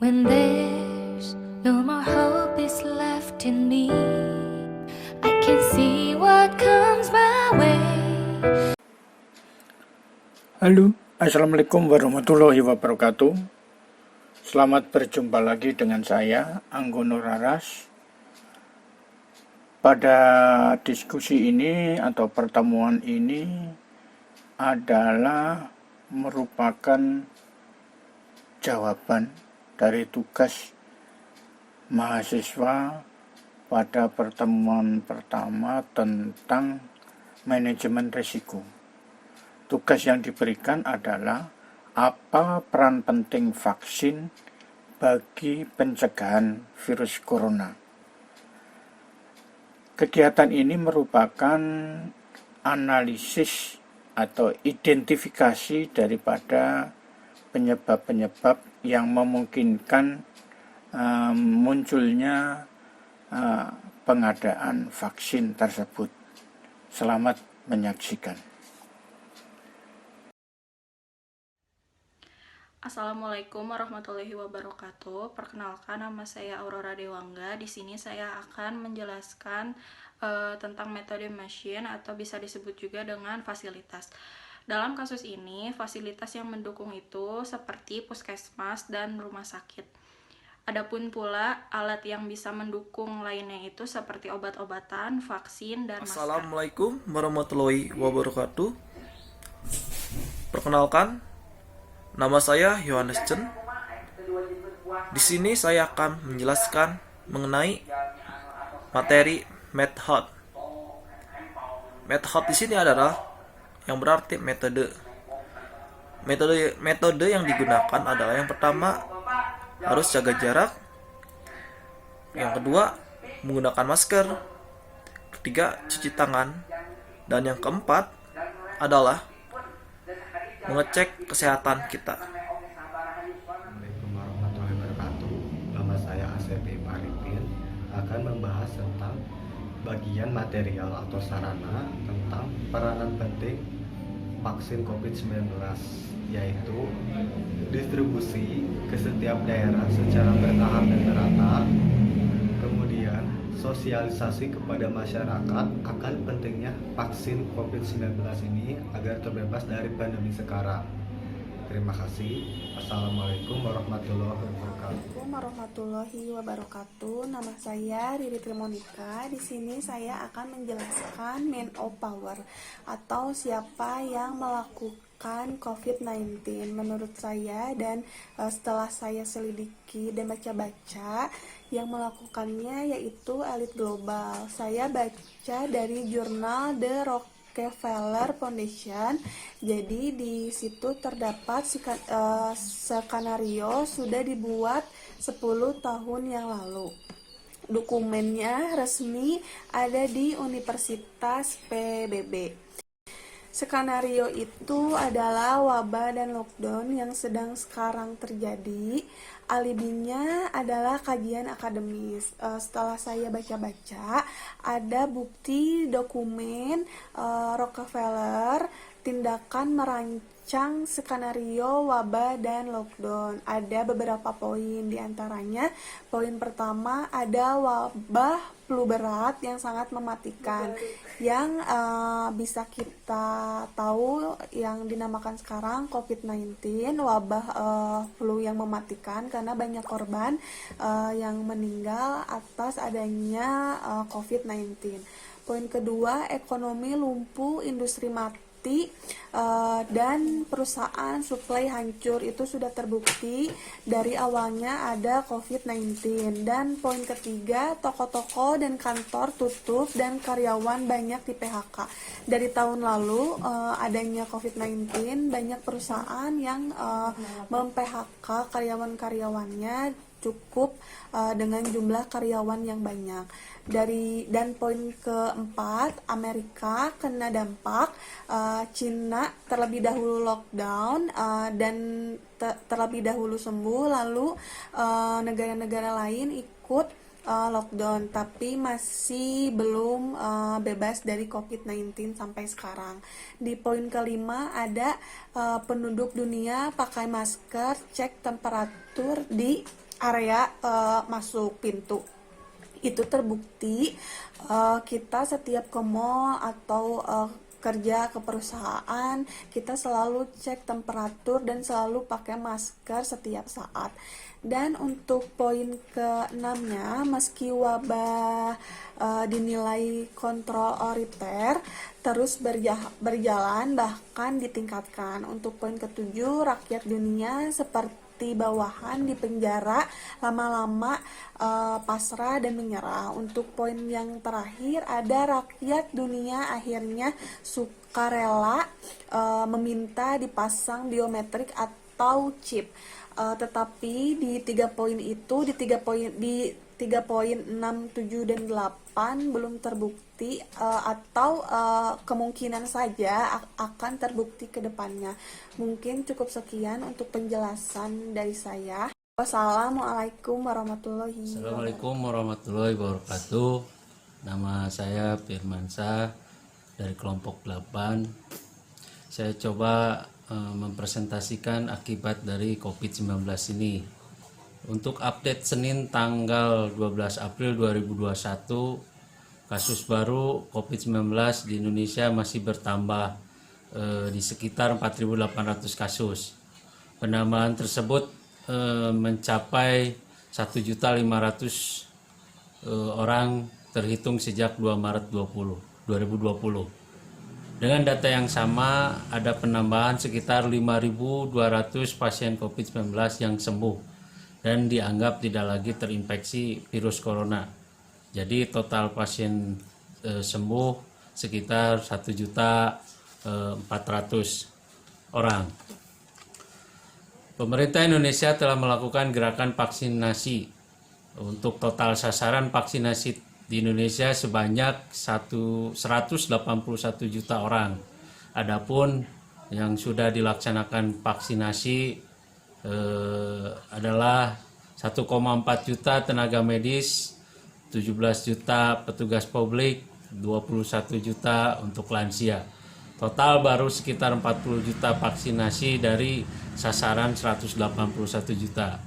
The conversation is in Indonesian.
When there's no more hope is left in me, I can see what comes my way. Halo, Assalamualaikum warahmatullahi wabarakatuh. Selamat berjumpa lagi dengan saya, Anggono Raras. Pada diskusi ini atau pertemuan ini adalah merupakan jawaban dari tugas mahasiswa pada pertemuan pertama tentang manajemen risiko. Tugas yang diberikan adalah apa peran penting vaksin bagi pencegahan virus corona. Kegiatan ini merupakan analisis atau identifikasi daripada penyebab-penyebab yang memungkinkan munculnya pengadaan vaksin tersebut. Selamat menyaksikan. Assalamualaikum warahmatullahi wabarakatuh. Perkenalkan, nama saya Aurora Dewangga. Di sini saya akan menjelaskan tentang metode machine atau bisa disebut juga dengan fasilitas. Dalam kasus ini, fasilitas yang mendukung itu seperti puskesmas dan rumah sakit. Adapun pula alat yang bisa mendukung lainnya itu seperti obat-obatan, vaksin, dan masker. Assalamualaikum warahmatullahi wabarakatuh. Perkenalkan, nama saya Yohanes Chen. Di sini saya akan menjelaskan mengenai materi method. Method di sini adalah yang berarti metode. Metode yang digunakan adalah yang pertama harus jaga jarak, yang kedua menggunakan masker, ketiga cuci tangan, dan yang keempat adalah mengecek kesehatan kita. Assalamualaikum warahmatullahi wabarakatuh. Nama saya ACP Arifin akan membahas tentang bagian material atau sarana tentang peranan penting vaksin COVID-19, yaitu distribusi ke setiap daerah secara bertahap dan merata, kemudian sosialisasi kepada masyarakat akan pentingnya vaksin COVID-19 ini agar terbebas dari pandemi sekarang. Terima kasih. Assalamualaikum warahmatullahi wabarakatuh. Assalamualaikum warahmatullahi wabarakatuh. Nama saya Riri Trimonika. Di sini saya akan menjelaskan man of power atau siapa yang melakukan COVID-19. Menurut saya dan setelah saya selidiki dan baca-baca, yang melakukannya yaitu elit global. Saya baca dari jurnal The Rockefeller Foundation. Jadi di situ terdapat skenario sudah dibuat 10 tahun yang lalu. Dokumennya resmi ada di Universitas PBB. Skenario itu adalah wabah dan lockdown yang sedang sekarang terjadi. Alibinya adalah kajian akademis. Setelah saya baca-baca, ada bukti dokumen Rockefeller tindakan merancang skenario wabah dan lockdown. Ada beberapa poin, diantaranya poin pertama ada wabah flu berat yang sangat mematikan, yang bisa kita tahu yang dinamakan sekarang COVID-19, wabah flu yang mematikan karena banyak korban yang meninggal atas adanya COVID-19. Poin kedua, ekonomi lumpuh, industri mati, dan perusahaan suplai hancur. Itu sudah terbukti dari awalnya ada COVID-19. Dan poin ketiga, toko-toko dan kantor tutup dan karyawan banyak di PHK. Dari tahun lalu adanya COVID-19, banyak perusahaan yang mem-PHK karyawan-karyawannya cukup dengan jumlah karyawan yang banyak. Dan poin keempat, Amerika kena dampak, Cina terlebih dahulu lockdown dan terlebih dahulu sembuh, lalu negara-negara lain ikut lockdown, tapi masih belum bebas dari COVID-19 sampai sekarang. Di poin kelima ada penduduk dunia pakai masker, cek temperatur di area masuk pintu. Itu terbukti kita setiap ke mall atau kerja ke perusahaan, kita selalu cek temperatur dan selalu pakai masker setiap saat. Dan untuk poin ke-6-nya, meski wabah dinilai kontrol otoriter, terus berjalan bahkan ditingkatkan. Untuk poin ke-7, rakyat dunia seperti bawahan di penjara, lama-lama pasrah dan menyerah. Untuk poin yang terakhir, ada rakyat dunia akhirnya sukarela meminta dipasang biometrik atau chip. Tetapi di 3 poin itu, di 3 poin 6, 7 dan 8 belum terbukti atau kemungkinan saja akan terbukti ke depannya. Mungkin cukup sekian untuk penjelasan dari saya. Wassalamualaikum warahmatullahi wabarakatuh. Assalamualaikum warahmatullahi wabarakatuh. Nama saya Firmansyah dari kelompok 8. Saya coba mempresentasikan akibat dari COVID-19 ini. Untuk update Senin tanggal 12 April 2021, kasus baru COVID-19 di Indonesia masih bertambah di sekitar 4.800 kasus. Penambahan tersebut mencapai 1.500.000 orang terhitung sejak 2 Maret 2020. Dengan data yang sama, ada penambahan sekitar 5.200 pasien COVID-19 yang sembuh dan dianggap tidak lagi terinfeksi virus corona. Jadi total pasien sembuh sekitar 1.400.000 orang. Pemerintah Indonesia telah melakukan gerakan vaksinasi. Untuk total sasaran vaksinasi di Indonesia sebanyak 181 juta orang. Adapun yang sudah dilaksanakan vaksinasi adalah 1,4 juta tenaga medis, 17 juta petugas publik, 21 juta untuk lansia. Total baru sekitar 40 juta vaksinasi dari sasaran 181 juta.